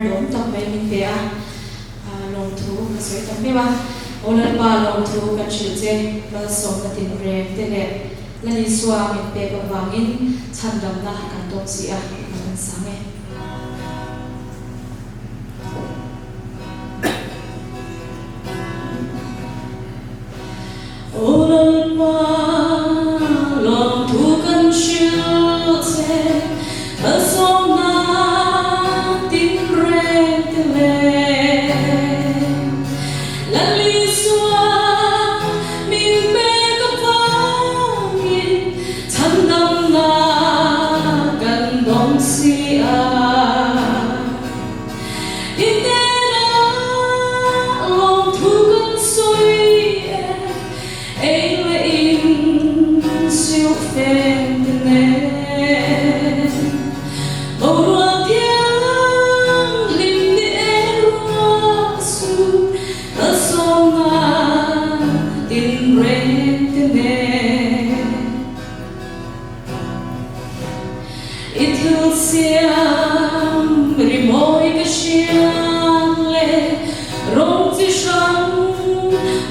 Lom tak mai min te a lawmthu ka soi tak me ba o Lalpa lawmthu kan hrilh che lal som na tin rem te le lani swa min pe ka wangin chandam na kan tok si a kan sange o Lalpa lawmthu kan hrilh che lal som na hrilh siam rimoi ka shian le rong chi shang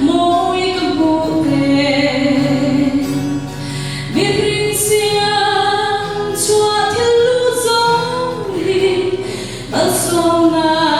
moi ka bu te biết ring siam chua thiên lu dòng hi ân sông na